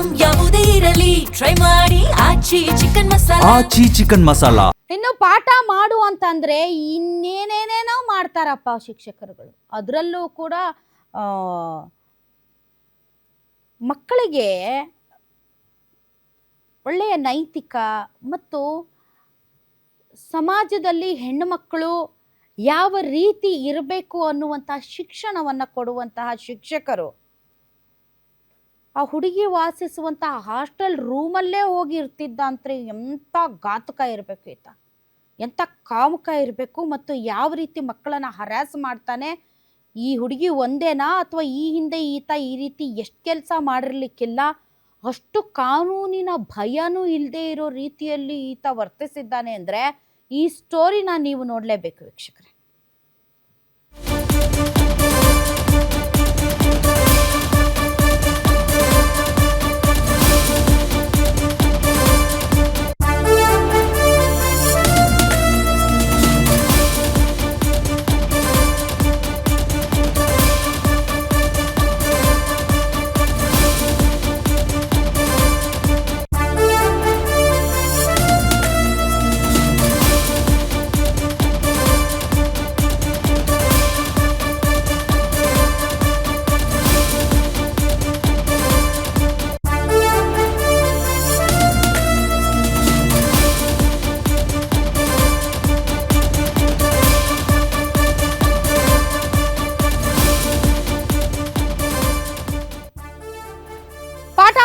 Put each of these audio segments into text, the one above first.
Item ಯಾವುದೇ ಇರಲಿ try ಮಾಡಿ ಆಚಿ ಚಿಕನ್ ಮಸಾಲಾ. ಇನ್ನು ಪಾಠ ಮಾಡು ಅಂತಂದ್ರೆ ಇನ್ನೇನೇನೇನೋ ಮಾಡ್ತಾರಪ್ಪ ಶಿಕ್ಷಕರುಗಳು. ಅದರಲ್ಲೂ ಕೂಡ ಮಕ್ಕಳಿಗೆ ಒಳ್ಳೆಯ ನೈತಿಕ ಮತ್ತು ಸಮಾಜದಲ್ಲಿ ಹೆಣ್ಣು ಮಕ್ಕಳು ಯಾವ ರೀತಿ ಇರಬೇಕು ಅನ್ನುವಂತಹ ಶಿಕ್ಷಣವನ್ನು ಕೊಡುವಂತಹ ಶಿಕ್ಷಕರು ಆ ಹುಡುಗಿ ವಾಸಿಸುವಂತಹ ಹಾಸ್ಟೆಲ್ ರೂಮಲ್ಲೇ ಹೋಗಿ ಇರ್ತಿದ್ದ ಅಂದರೆ ಎಂಥ ಘಾತುಕ ಇರಬೇಕು ಈತ, ಎಂಥ ಕಾಮುಕ ಇರಬೇಕು, ಮತ್ತು ಯಾವ ರೀತಿ ಮಕ್ಕಳನ್ನು ಹರಾಸ್ ಮಾಡ್ತಾನೆ. ಈ ಹುಡುಗಿ ಒಂದೇನಾ ಅಥವಾ ಈ ಹಿಂದೆ ಈತ ಈ ರೀತಿ ಎಷ್ಟು ಕೆಲಸ ಮಾಡಿರ್ಲಿಕ್ಕಿಲ್ಲ, ಅಷ್ಟು ಕಾನೂನಿನ ಭಯನೂ ಇಲ್ಲದೆ ಇರೋ ರೀತಿಯಲ್ಲಿ ಈತ ವರ್ತಿಸಿದ್ದಾನೆ ಅಂದರೆ ಈ ಸ್ಟೋರಿನ ನೀವು ನೋಡಲೇಬೇಕು ವೀಕ್ಷಕರೇ.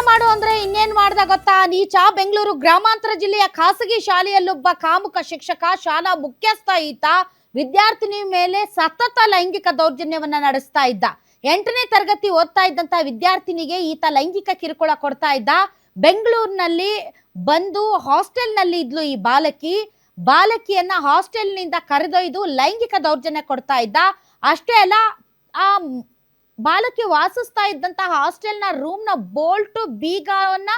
ಮಾಡು ಅಂದ್ರೆ ಇನ್ನೇನ್ ಮಾಡ್ದ ಗೊತ್ತಾ? ನೀಚ ಬೆಂಗಳೂರು ಗ್ರಾಮಾಂತರ ಜಿಲ್ಲೆಯ ಖಾಸಗಿ ಶಾಲೆಯಲ್ಲೊಬ್ಬ ಕಾಮುಕ ಶಿಕ್ಷಕ, ಶಾಲಾ ಮುಖ್ಯಸ್ಥ ಈತ ವಿದ್ಯಾರ್ಥಿನಿ ಮೇಲೆ ಸತತ ಲೈಂಗಿಕ ದೌರ್ಜನ್ಯವನ್ನ ನಡೆಸ್ತಾ ಇದ್ದ. 8ನೇ ತರಗತಿ ಓದ್ತಾ ಇದ್ದಂತ ವಿದ್ಯಾರ್ಥಿನಿಗೆ ಈತ ಲೈಂಗಿಕ ಕಿರುಕುಳ ಕೊಡ್ತಾ ಇದ್ದ. ಬೆಂಗಳೂರಿನಲ್ಲಿ ಬಂದು ಹಾಸ್ಟೆಲ್ನಲ್ಲಿ ಇದ್ಲು ಈ ಬಾಲಕಿಯನ್ನ ಹಾಸ್ಟೆಲ್ನಿಂದ ಕರೆದೊಯ್ದು ಲೈಂಗಿಕ ದೌರ್ಜನ್ಯ ಕೊಡ್ತಾ ಇದ್ದ. ಅಷ್ಟೇ ಅಲ್ಲ, ಆ ಬಾಲಕಿ ವಾಸಿಸ್ತಾ ಇದ್ದಂತಹ ಹಾಸ್ಟೆಲ್ನ ರೂಮ್ನ ಬೋಲ್ಟು ಬೀಗವನ್ನ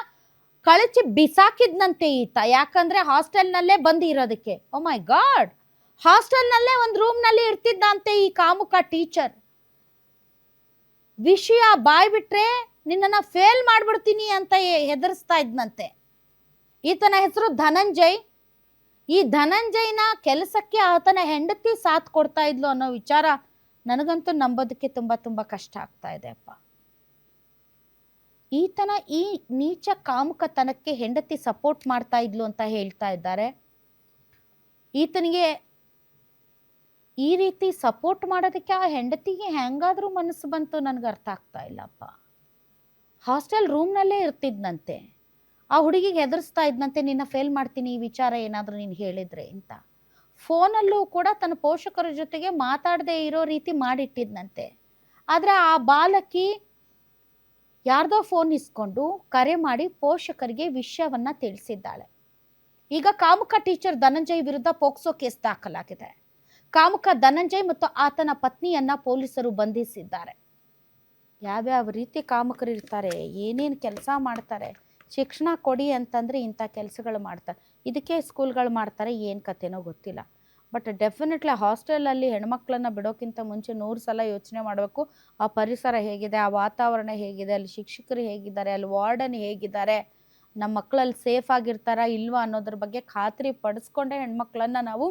ಕಳಚಿ ಬಿಸಾಕಿದ್ನಂತೆ ಈತ. ಯಾಕಂದ್ರೆ ಹಾಸ್ಟೆಲ್ನಲ್ಲೇ ಬಂದು ಇರೋದಕ್ಕೆ. ಓ ಮೈ ಗಾಡ್, ಹಾಸ್ಟೆಲ್ನಲ್ಲೇ ಒಂದು ರೂಮ್ನಲ್ಲಿ ಇರ್ತಿದ್ದಂತೆ ಈ ಕಾಮುಕ ಟೀಚರ್. ವಿಷಯ ಬಾಯ್ ಬಿಟ್ರೆ ನಿನ್ನನ್ನ ಫೇಲ್ ಮಾಡ್ಬಿಡ್ತೀನಿ ಅಂತ ಹೆದರಿಸ್ತಾ ಇದ್ನಂತೆ. ಈತನ ಹೆಸರು ಧನಂಜಯ್. ಈ ಧನಂಜಯ್ನ ಕೆಲಸಕ್ಕೆ ಆತನ ಹೆಂಡತಿ ಸಾಥ್ ಕೊಡ್ತಾ ಇದ್ಲು ಅನ್ನೋ ವಿಚಾರ ನನಗಂತೂ ನಂಬೋದಕ್ಕೆ ತುಂಬ ಕಷ್ಟ ಆಗ್ತಾ ಇದೆ ಅಪ್ಪ. ಈತನ ಈ ನೀಚ ಕಾಮುಕತನಕ್ಕೆ ಹೆಂಡತಿ ಸಪೋರ್ಟ್ ಮಾಡ್ತಾ ಇದ್ಲು ಅಂತ ಹೇಳ್ತಾ ಇದ್ದಾರೆ. ಈತನಿಗೆ ಈ ರೀತಿ ಸಪೋರ್ಟ್ ಮಾಡೋದಕ್ಕೆ ಆ ಹೆಂಡತಿಗೆ ಹೆಂಗಾದ್ರೂ ಮನಸ್ಸು ಬಂತು ನನಗೆ ಅರ್ಥ ಆಗ್ತಾ ಇಲ್ಲಪ್ಪ. ಹಾಸ್ಟೆಲ್ ರೂಮ್ನಲ್ಲೇ ಇರ್ತಿದ್ನಂತೆ. ಆ ಹುಡುಗಿಗೆ ಹೆದರ್ಸ್ತಾ ಇದ್ನಂತೆ, ನಿನ್ನ ಫೇಲ್ ಮಾಡ್ತೀನಿ ಈ ವಿಚಾರ ಏನಾದರೂ ನೀನು ಹೇಳಿದ್ರೆ ಅಂತ. ಫೋನಲ್ಲೂ ಕೂಡ ತನ್ನ ಪೋಷಕರ ಜೊತೆಗೆ ಮಾತಾಡದೆ ಇರೋ ರೀತಿ ಮಾಡಿಟ್ಟಿದ್ನಂತೆ. ಆದರೆ ಆ ಬಾಲಕಿ ಯಾರ್ದೋ ಫೋನ್ ಇಸ್ಕೊಂಡು ಕರೆ ಮಾಡಿ ಪೋಷಕರಿಗೆ ವಿಷಯವನ್ನ ತಿಳಿಸಿದ್ದಾಳೆ. ಈಗ ಕಾಮುಕ ಟೀಚರ್ ಧನಂಜಯ್ ವಿರುದ್ಧ ಪೋಕ್ಸೋ ಕೇಸ್ ದಾಖಲಾಗಿದೆ. ಕಾಮುಕ ಧನಂಜಯ್ ಮತ್ತು ಆತನ ಪತ್ನಿಯನ್ನ ಪೊಲೀಸರು ಬಂಧಿಸಿದ್ದಾರೆ. ಯಾವ್ಯಾವ ರೀತಿ ಕಾಮುಕರು ಇರ್ತಾರೆ, ಏನೇನು ಕೆಲಸ ಮಾಡ್ತಾರೆ, ಶಿಕ್ಷಣ ಕೊಡಿ ಅಂತಂದರೆ ಇಂಥ ಕೆಲಸಗಳು ಮಾಡ್ತಾರೆ. ಇದಕ್ಕೆ ಸ್ಕೂಲ್ಗಳು ಮಾಡ್ತಾರೆ, ಏನು ಕಥೆನೋ ಗೊತ್ತಿಲ್ಲ. ಬಟ್ ಡೆಫಿನೆಟ್ಲಿ ಹಾಸ್ಟೆಲಲ್ಲಿ ಹೆಣ್ಮಕ್ಳನ್ನ ಬಿಡೋಕ್ಕಿಂತ ಮುಂಚೆ 100 ಸಲ ಯೋಚನೆ ಮಾಡಬೇಕು. ಆ ಪರಿಸರ ಹೇಗಿದೆ, ಆ ವಾತಾವರಣ ಹೇಗಿದೆ, ಅಲ್ಲಿ ಶಿಕ್ಷಕರು ಹೇಗಿದ್ದಾರೆ, ಅಲ್ಲಿ ವಾರ್ಡನ್ ಹೇಗಿದ್ದಾರೆ, ನಮ್ಮ ಮಕ್ಕಳಲ್ಲಿ ಸೇಫ್ ಆಗಿರ್ತಾರಾ ಇಲ್ವಾ ಅನ್ನೋದ್ರ ಬಗ್ಗೆ ಖಾತ್ರಿ ಪಡಿಸ್ಕೊಂಡೇ ಹೆಣ್ಮಕ್ಳನ್ನ ನಾವು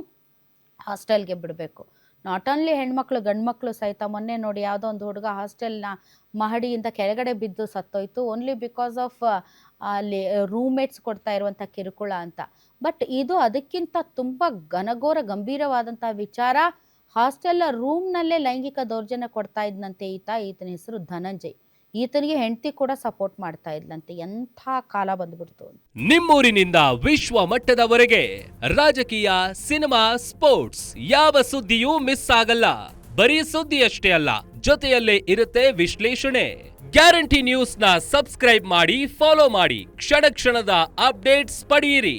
ಹಾಸ್ಟೆಲ್ಗೆ ಬಿಡಬೇಕು. ನಾಟ್ ಓನ್ಲಿ ಹೆಣ್ಮಕ್ಳು, ಗಂಡ್ಮಕ್ಳು ಸಹಿತ. ಮೊನ್ನೆ ನೋಡಿ ಯಾವುದೋ ಒಂದು ಹುಡುಗ ಹಾಸ್ಟೆಲ್ನ ಮಹಡಿಯಿಂದ ಕೆಳಗಡೆ ಬಿದ್ದು ಸತ್ತೋಯ್ತು, ಓನ್ಲಿ ಬಿಕಾಸ್ ಆಫ್ ಅಲ್ಲಿ ರೂಮ್ಮೇಟ್ಸ್ ಕೊಡ್ತಾ ಇರುವಂಥ ಕಿರುಕುಳ ಅಂತ. ಬಟ್ ಇದು ಅದಕ್ಕಿಂತ ತುಂಬ ಘನಘೋರ ಗಂಭೀರವಾದಂಥ ವಿಚಾರ. ಹಾಸ್ಟೆಲ್ ರೂಮ್ನಲ್ಲೇ ಲೈಂಗಿಕ ದೌರ್ಜನ್ಯ ಕೊಡ್ತಾ ಇದ್ನಂತೆ ಈತನ ಹೆಸರು ಧನಂಜಯ್. ಈತನಿಗೆ ಹೆಂಡತಿ ಕೂಡ ಸಪೋರ್ಟ್ ಮಾಡ್ತಾ ಇದ್ಲಂತೆ. ಎಂಥ ಕಾಲ ಬಂದ್ಬಿಡ್ತು. ನಿಮ್ಮೂರಿನಿಂದ ವಿಶ್ವ ಮಟ್ಟದವರೆಗೆ ರಾಜಕೀಯ, ಸಿನಿಮಾ, ಸ್ಪೋರ್ಟ್ಸ್ ಯಾವ ಸುದ್ದಿಯೂ ಮಿಸ್ ಆಗಲ್ಲ. ಬರೀ ಸುದ್ದಿ ಅಷ್ಟೇ ಅಲ್ಲ, ಜೊತೆಯಲ್ಲೇ ಇರುತ್ತೆ ವಿಶ್ಲೇಷಣೆ. ಗ್ಯಾರಂಟಿ ನ್ಯೂಸ್ ನ ಸಬ್ಸ್ಕ್ರೈಬ್ ಮಾಡಿ, ಫಾಲೋ ಮಾಡಿ, ಕ್ಷಣ ಕ್ಷಣದ ಅಪ್ಡೇಟ್ಸ್ ಪಡೆಯಿರಿ.